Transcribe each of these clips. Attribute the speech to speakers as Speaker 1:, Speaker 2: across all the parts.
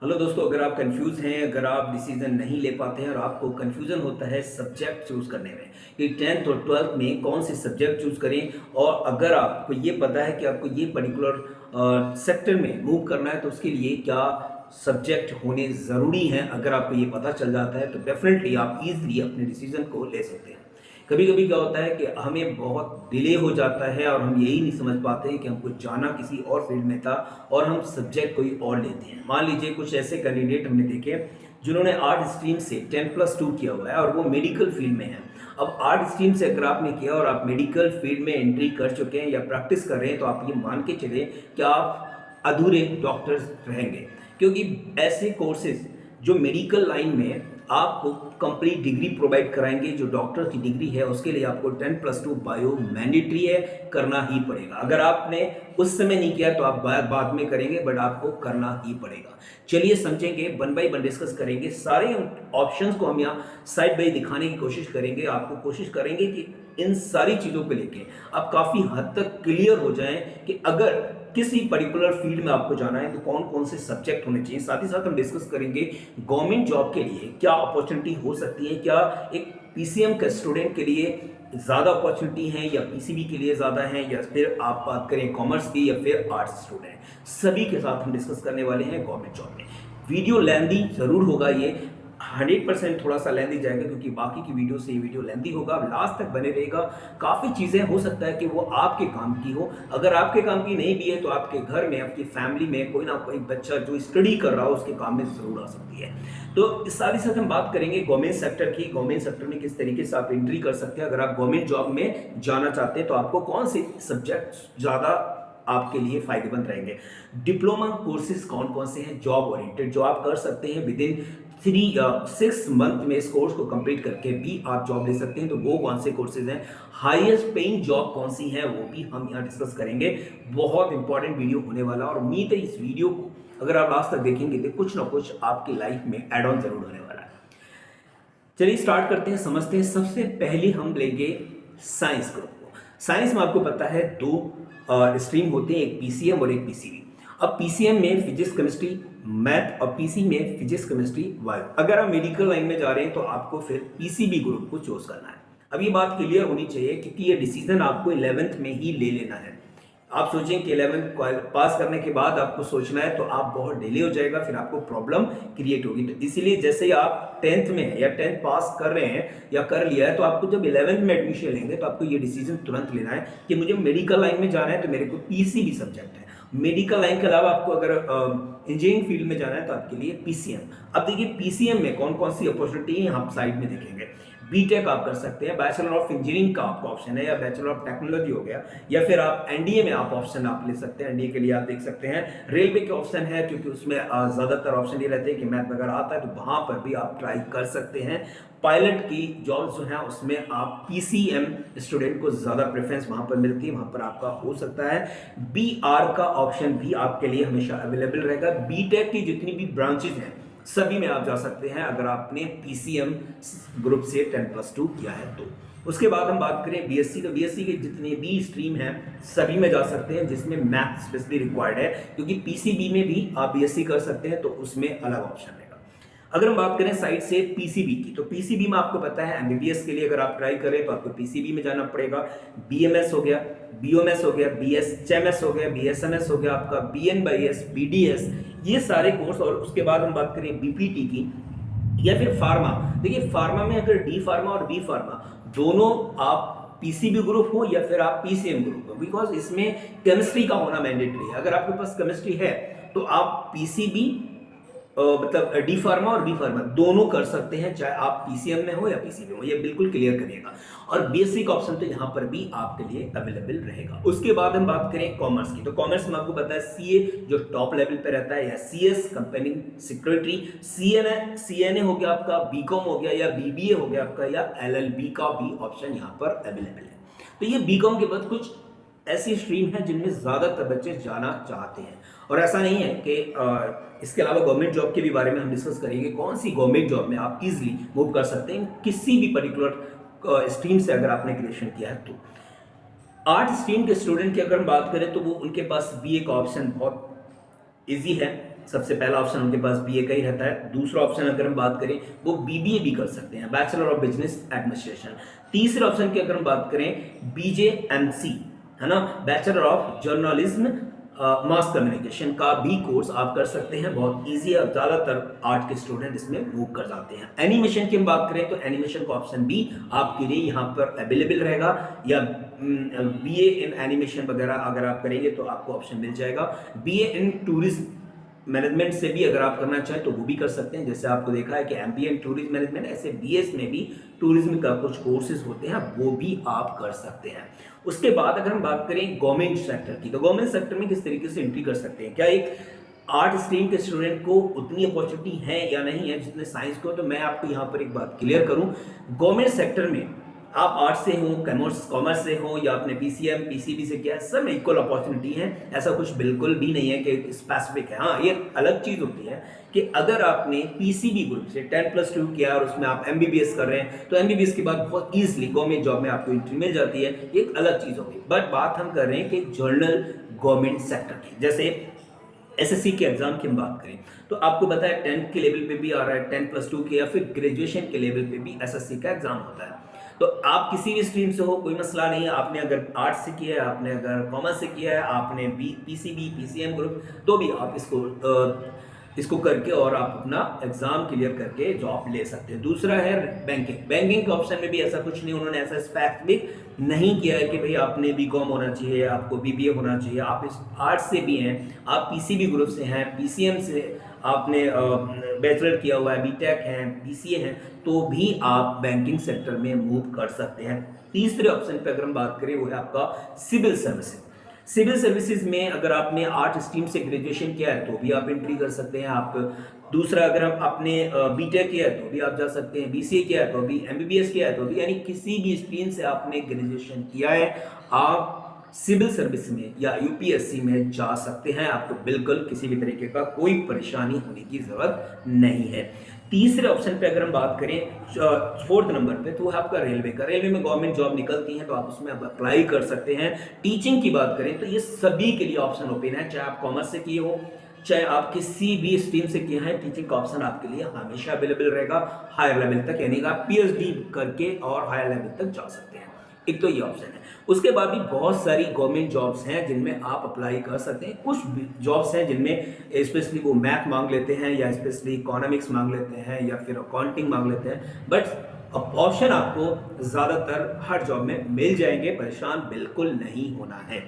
Speaker 1: Hello दोस्तों, अगर आप कंफ्यूज हैं, अगर आप डिसीजन नहीं ले पाते हैं और आपको कंफ्यूजन होता है सब्जेक्ट चूज करने में कि 10th और 12th में कौन से सब्जेक्ट चूज करें, और अगर आपको ये पता है कि आपको ये पर्टिकुलर सेक्टर में मूव करना है तो उसके लिए क्या सब्जेक्ट होने ज़रूरी हैं, अगर आपको ये पता चल जाता है तो डेफिनेटली आप इजीली अपने डिसीजन को ले सकते हैं। कभी कभी क्या होता है कि हमें बहुत डिले हो जाता है और हम यही नहीं समझ पाते कि हमको जाना किसी और फील्ड में था और हम सब्जेक्ट कोई और लेते हैं। मान लीजिए कुछ ऐसे कैंडिडेट हमने देखे जिन्होंने आर्ट स्ट्रीम से 10+2 किया हुआ है और वो मेडिकल फील्ड में है। अब आर्ट स्ट्रीम से अगर आपने किया और आप मेडिकल फील्ड में एंट्री कर चुके हैं या प्रैक्टिस कर रहे हैं तो आप ये मान के चले कि आप अधूरे डॉक्टर्स रहेंगे, क्योंकि ऐसे कोर्सेज जो मेडिकल लाइन में आपको कंप्लीट डिग्री प्रोवाइड कराएंगे, जो डॉक्टर की डिग्री है उसके लिए आपको 10+2 बायो मैंडेटरी है, करना ही पड़ेगा। अगर आपने उस समय नहीं किया तो आप बाद में करेंगे, बट आपको करना ही पड़ेगा। चलिए समझेंगे, वन बाई वन डिस्कस करेंगे, सारे ऑप्शंस को हम यहाँ साइड बाई दिखाने की कोशिश करेंगे। आपको कोशिश करेंगे कि इन सारी चीज़ों को लेके आप काफ़ी हद तक क्लियर हो जाएं कि अगर किसी पर्टिकुलर फील्ड में आपको जाना है तो कौन कौन से सब्जेक्ट होने चाहिए। साथ ही साथ हम डिस्कस करेंगे गवर्नमेंट जॉब के लिए क्या अपॉर्चुनिटी हो सकती है, क्या एक पीसीएम के स्टूडेंट के लिए ज़्यादा अपॉर्चुनिटी है या पीसीबी के लिए ज़्यादा है, या फिर आप बात करें कॉमर्स की या फिर आर्ट्स स्टूडेंट, सभी के साथ हम डिस्कस करने वाले हैं गवर्नमेंट जॉब में। वीडियो लेंदी ज़रूर होगा, ये 100% थोड़ा सा लेंदी जाएगा क्योंकि बाकी की वीडियो से ये वीडियो लेंदी होगा। लास्ट तक बने रहेगा, काफ़ी चीज़ें हो सकता है कि वो आपके काम की हो। अगर आपके काम की नहीं भी है तो आपके घर में, आपकी फैमिली में कोई ना कोई बच्चा जो स्टडी कर रहा हो उसके काम में ज़रूर आ सकती है। तो इस साथ ही साथ हम बात करेंगे गवर्नमेंट सेक्टर की। गवर्नमेंट सेक्टर में किस तरीके से आप एंट्री कर सकते हैं, अगर आप गवर्नमेंट जॉब में जाना चाहते हैं तो आपको कौन से सब्जेक्ट ज़्यादा आपके लिए फायदेमंद रहेंगे। डिप्लोमा कोर्सेज कौन कौन से हैं जॉब ओरिएंटेड, जो आप कर सकते हैं विद इन 6 मंथ में इस कोर्स को कंप्लीट करके भी आप जॉब ले सकते हैं, तो वो कौन से कोर्सेज हैं। हाईएस्ट पेइंग जॉब कौन सी है वो भी हम यहाँ डिस्कस करेंगे। बहुत इंपॉर्टेंट वीडियो होने वाला, और उम्मीद है इस वीडियो को अगर आप लास्ट तक देखेंगे तो कुछ ना कुछ आपकी लाइफ में एड ऑन जरूर होने वाला है। चलिए स्टार्ट करते हैं, समझते हैं। सबसे पहले हम लेंगे साइंस ग्रुप को। साइंस में आपको पता है दो स्ट्रीम होते हैं, एक पीसीएम और एक पीसीबी। अब पीसीएम में फिजिक्स केमिस्ट्री मैथ और पीसी में फिजिक्स केमिस्ट्री बायो। अगर आप मेडिकल लाइन में जा रहे हैं तो आपको फिर पीसीबी ग्रुप को चूज करना है। अब ये बात क्लियर होनी चाहिए क्योंकि ये डिसीजन आपको 11th में ही ले लेना है। आप सोचें कि 11th पास करने के बाद आपको सोचना है तो आप बहुत डिले हो जाएगा, फिर आपको प्रॉब्लम क्रिएट होगी। तो इसीलिए जैसे ही आप 10th में है या 10th पास कर रहे हैं या कर लिया है तो आपको जब 11th में एडमिशन लेंगे तो आपको ये डिसीजन तुरंत लेना है कि मुझे मेडिकल लाइन में जाना है तो मेरे को पीसीबी सब्जेक्ट है। मेडिकल लाइन के अलावा आपको अगर इंजीनियरिंग फील्ड में जाना है तो आपके लिए पीसीएम। अब देखिए पीसीएम में कौन कौन सी अपॉर्चुनिटी है हम साइड में देखेंगे। बीटेक आप कर सकते हैं, बैचलर ऑफ इंजीनियरिंग का आपका ऑप्शन है, या बैचलर ऑफ टेक्नोलॉजी हो गया, या फिर आप एनडीए में आप ऑप्शन आप ले सकते हैं। एनडीए के लिए आप देख सकते हैं रेलवे के ऑप्शन है, क्योंकि उसमें ज़्यादातर ऑप्शन ये रहते हैं कि मैथ वगैरह आता है, तो वहाँ पर भी आप ट्राई कर सकते हैं। पायलट की जॉब्स जो है उसमें आप पीसीएम स्टूडेंट को ज़्यादा प्रेफरेंस वहाँ पर मिलती है, वहाँ पर आपका हो सकता है। बीआर का ऑप्शन भी आपके लिए हमेशा अवेलेबल रहेगा। बीटेक की जितनी भी ब्रांचेज हैं सभी में आप जा सकते हैं अगर आपने पीसीएम ग्रुप से 10+2 किया है तो। उसके बाद हम बात करें बीएससी, तो बीएससी के जितने भी स्ट्रीम हैं सभी में जा सकते हैं जिसमें मैथ स्पेशली रिक्वायर्ड है, क्योंकि पीसीबी में भी आप बीएससी कर सकते हैं तो उसमें अलग ऑप्शन रहेगा। अगर हम बात करें साइड से पीसीबी की, तो पीसीबी में आपको पता है एमबीबीएस के लिए अगर आप ट्राई करें तो आपको पीसीबी में जाना पड़ेगा। बीएमएस हो गया, बीओएमएस हो गया, बीएसएचएमएस हो गया, बीएसएमएस हो गया, आपका बीएनबाईएस, बीडीएस, ये सारे कोर्स। और उसके बाद हम बात करें बीपीटी की या फिर फार्मा। देखिए फार्मा में अगर डी फार्मा और बी फार्मा दोनों आप पीसीबी ग्रुप हो या फिर आप पीसीएम ग्रुप हो, बिकॉज इसमें केमिस्ट्री का होना मैंडेटरी है। अगर आपके पास केमिस्ट्री है तो आप पीसीबी मतलब डी फार्मा और बी फार्मा दोनों कर सकते हैं, चाहे आप पीसीएम में हो या पीसीबी में हो, ये बिल्कुल क्लियर करिएगा। और बेसिक ऑप्शन तो यहाँ पर भी आपके लिए अवेलेबल रहेगा। उसके बाद हम बात करें कॉमर्स की, तो कॉमर्स में आपको पता है सीए जो टॉप लेवल पे रहता है, या सीएस कंपनी सेक्रेटरी, सीएनए हो गया आपका, बीकॉम हो गया या बीबीए हो गया आपका, या एलएलबी का भी ऑप्शन यहाँ पर अवेलेबल है। तो ये बीकॉम के बाद कुछ ऐसी स्ट्रीम है जिनमें ज़्यादातर बच्चे जाना चाहते हैं, और ऐसा नहीं है कि इसके अलावा गवर्नमेंट जॉब के भी बारे में हम डिस्कस करेंगे, कौन सी गवर्नमेंट जॉब में आप इजीली मूव कर सकते हैं किसी भी पर्टिकुलर स्ट्रीम से अगर आपने ग्रेजुएशन किया है तो। आर्ट स्ट्रीम के स्टूडेंट की अगर हम बात करें तो वो उनके पास बीए का ऑप्शन बहुत इजी है। सबसे पहला ऑप्शन उनके पास बीए का ही रहता है। दूसरा ऑप्शन अगर हम बात करें वो बीबीए भी कर सकते हैं, बैचलर ऑफ बिजनेस एडमिनिस्ट्रेशन। तीसरे ऑप्शन की अगर हम बात करें बीजेएमसी, है ना, bachelor of journalism mass communication का भी कोर्स आप कर सकते हैं। बहुत इजी है और ज़्यादातर आर्ट के स्टूडेंट इसमें मूव कर जाते हैं। एनिमेशन की हम बात करें तो एनिमेशन का ऑप्शन भी आपके लिए यहाँ पर अवेलेबल रहेगा, या बीए इन एनिमेशन वगैरह अगर आप करेंगे तो आपको ऑप्शन मिल जाएगा। बीए इन टूरिज्म मैनेजमेंट से भी अगर आप करना चाहें तो वो भी कर सकते हैं। जैसे आपको देखा है कि एमबीए इन टूरिज्म मैनेजमेंट, ऐसे बीएस में भी टूरिज्म का कुछ कोर्सेज होते हैं, वो भी आप कर सकते हैं। उसके बाद अगर हम बात करें गवर्नमेंट सेक्टर की, तो गवर्नमेंट सेक्टर में किस तरीके से एंट्री कर सकते हैं, क्या एक आर्ट स्ट्रीम के स्टूडेंट को उतनी अपॉर्चुनिटी है या नहीं है जितने साइंस को? तो मैं आपको यहाँ पर एक बात क्लियर करूँ, गवर्नमेंट सेक्टर में आप आर्ट से हो, कॉमर्स से हो, या आपने पीसीएम पीसीबी से किया है, सब में इक्वल अपॉर्चुनिटी है। ऐसा कुछ बिल्कुल भी नहीं है कि स्पेसिफिक है। हाँ, ये अलग चीज़ होती है कि अगर आपने पीसीबी ग्रुप से 10+2 किया और उसमें आप एमबीबीएस कर रहे हैं तो एमबीबीएस के बाद बहुत ईजिली गवर्नमेंट जॉब में आपको एंट्री मिल जाती है, एक अलग चीज़ होगी। बट बात हम कर रहे हैं कि जर्नल गवर्नमेंट सेक्टर की, जैसे एसएससी के एग्जाम की हम बात करें तो आपको पता है 10th के लेवल पे भी आ रहा है, 10+2 के, या फिर ग्रेजुएशन के लेवल पे भी एसएससी का एग्जाम होता है। तो आप किसी भी स्ट्रीम से हो, कोई मसला नहीं है। आपने अगर आर्ट्स से किया है, आपने अगर कॉमर्स से किया है, आपने पीसीबी पीसीएम ग्रुप, तो भी आप इसको करके और आप अपना एग्जाम क्लियर करके जॉब ले सकते हैं। दूसरा है बैंकिंग के ऑप्शन में भी ऐसा कुछ नहीं, उन्होंने ऐसा स्पेसिफिक नहीं किया है कि भाई आपने बीकॉम होना चाहिए, आपको बीबीए होना चाहिए। आप इस आर्ट्स से भी हैं, आप पीसीबी ग्रुप से हैं, पीसीएम से आपने बैचलर किया हुआ है, बीटेक है, बीसीए है, तो भी आप बैंकिंग सेक्टर में मूव कर सकते हैं। तीसरे ऑप्शन पे अगर हम बात करें वो है आपका सिविल सर्विसेज। सिविल सर्विसेज में अगर आपने आर्ट स्ट्रीम से ग्रेजुएशन किया है तो भी आप एंट्री कर सकते हैं। आप दूसरा अगर हम आपने बीटेक किया है तो भी आप जा सकते हैं, बीसीए किया है तो भी, एमबीबीएस किया है तो भी, यानी किसी भी स्ट्रीम से आपने ग्रेजुएशन किया है आप सिविल सर्विस में या यूपीएससी में जा सकते हैं। आपको बिल्कुल किसी भी तरीके का कोई परेशानी होने की जरूरत नहीं है। तीसरे ऑप्शन पे अगर हम बात करें 4th नंबर पे, तो आपका रेलवे का, रेलवे में गवर्नमेंट जॉब निकलती है तो आप उसमें अप्लाई कर सकते हैं। टीचिंग की बात करें तो ये सभी के लिए ऑप्शन ओपन है, चाहे आप कॉमर्स से किए हो, चाहे आप किसी भी स्ट्रीम से किए हैं, टीचिंग का ऑप्शन आपके लिए हमेशा अवेलेबल रहेगा हायर लेवल तक, यानी कि आप पीएचडी करके और हायर लेवल तक जा सकते हैं। एक तो ये ऑप्शन है। उसके बाद भी बहुत सारी गवर्नमेंट जॉब्स हैं जिनमें आप अप्लाई कर सकते हैं। कुछ जॉब्स हैं जिनमें स्पेशली वो मैथ मांग लेते हैं, या स्पेशली इकोनॉमिक्स मांग लेते हैं, या फिर अकाउंटिंग मांग लेते हैं, बट ऑप्शन आपको ज़्यादातर हर जॉब में मिल जाएंगे, परेशान बिल्कुल नहीं होना है।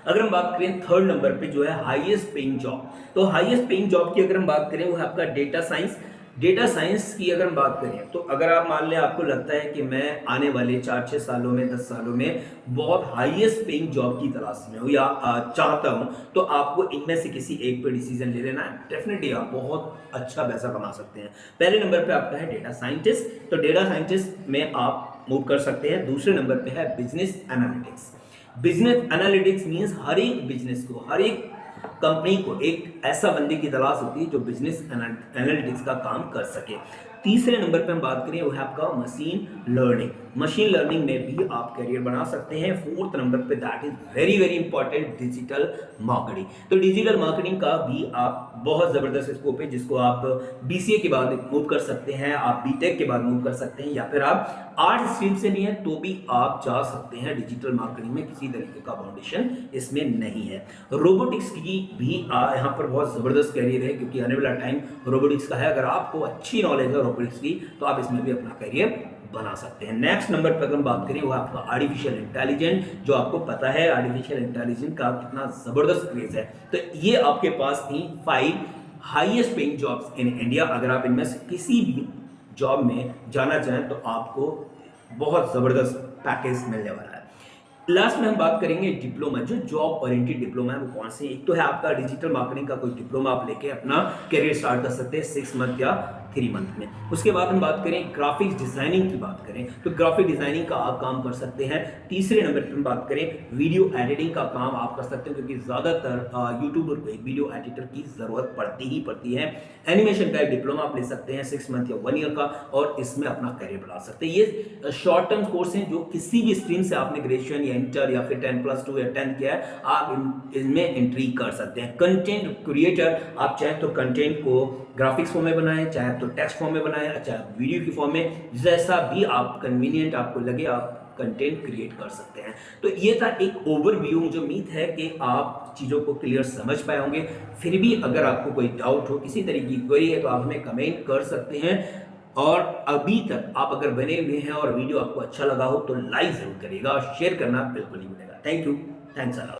Speaker 1: अगर हम बात करें 3rd नंबर पे जो है हाईएस्ट पेइंग जॉब, तो हाईएस्ट पेइंग जॉब की अगर हम बात करें वो है आपका डेटा साइंस। डेटा साइंस की अगर हम बात करें तो अगर आप मान लें आपको लगता है कि मैं आने वाले 4-6 सालों में, 10 सालों में बहुत हाईएस्ट पेइंग जॉब की तलाश में हूँ या चाहता हूँ, तो आपको इनमें से किसी एक पे डिसीजन ले लेना है। डेफिनेटली आप बहुत अच्छा पैसा कमा सकते हैं। पहले नंबर पे आपका है डेटा साइंटिस्ट, तो डेटा साइंटिस्ट में आप मूव कर सकते हैं। दूसरे नंबर पे है business analytics. Business analytics means हर एक बिजनेस को, हर एक कंपनी को एक ऐसा बंदे की तलाश होती है जो बिजनेस एनालिटिक्स का काम कर सके। तीसरे नंबर पे हम बात करें वो है आपका मशीन लर्निंग। मशीन लर्निंग में भी आप करियर बना सकते हैं। 4th नंबर पे that is very very important, digital marketing. तो डिजिटल मार्केटिंग का भी आप बहुत ज़बरदस्त स्कोप है, जिसको आप बीसीए के बाद मूव कर सकते हैं, आप बीटेक के बाद मूव कर सकते हैं, या फिर आप आर्ट स्ट्रीम से नहीं है तो भी आप जा सकते हैं। डिजिटल मार्केटिंग में किसी तरीके का फाउंडेशन इसमें नहीं है। रोबोटिक्स की भी यहाँ पर बहुत ज़बरदस्त करियर है, क्योंकि आने वाला टाइम रोबोटिक्स का है। अगर आपको अच्छी नॉलेज है रोबोटिक्स की तो आप इसमें भी अपना करियर बना सकते हैं। नेक्स्ट नंबर पर अगर हम बात करें वो आपका आर्टिफिशियल इंटेलिजेंस, जो आपको पता है आर्टिफिशियल इंटेलिजेंस का कितना ज़बरदस्त क्रेज है। तो ये आपके पास थी 5 highest paying jobs in India. अगर आप इनमें से किसी भी जॉब में जाना चाहें तो आपको बहुत ज़बरदस्त पैकेज मिलने वाला है। लास्ट में हम बात करेंगे डिप्लोमा, जो जॉब ओरिएंटेड डिप्लोमा है वो कौन से। एक तो है आपका डिजिटल मार्केटिंग का कोई डिप्लोमा आप लेके अपना करियर स्टार्ट कर सकते हैं 6 मंथ या 3 मंथ में। उसके बाद हम बात करें ग्राफिक्स डिज़ाइनिंग की बात करें तो ग्राफिक डिज़ाइनिंग का आप काम कर सकते हैं। तीसरे नंबर पर हम बात करें वीडियो एडिटिंग का काम आप कर सकते हो क्योंकि ज़्यादातर यूट्यूबर को एक वीडियो एडिटर की ज़रूरत पड़ती ही पड़ती है। एनिमेशन का एक डिप्लोमा आप ले सकते हैं 6 मंथ या 1 ईयर का और इसमें अपना करियर बढ़ा सकते हैं। ये शॉर्ट टर्म कोर्स हैं जो किसी भी स्ट्रीम से आपने ग्रेजुएशन या इंटर या फिर 10+2 या 10 किया है आप इनमें एंट्री कर सकते हैं। कंटेंट क्रिएटर आप चाहे तो कंटेंट को ग्राफिक्स फॉर्म में बनाएं, चाहे तो टेक्स्ट फॉर्म में बनाएं, चाहे वीडियो की फॉर्म में, जैसा भी आप कन्वीनियंट आपको लगे आप कंटेंट क्रिएट कर सकते हैं। तो ये था एक ओवरव्यू। मुझे उम्मीद है कि आप चीज़ों को क्लियर समझ पाए होंगे। फिर भी अगर आपको कोई डाउट हो किसी तरह की क्वेरी है तो आप हमें कमेंट कर सकते हैं। और अभी तक आप अगर बने हुए हैं और वीडियो आपको अच्छा लगा हो तो लाइक ज़रूर करिएगा और शेयर करना बिल्कुल नहीं भूलिएगा। Thank you. Thanks a lot.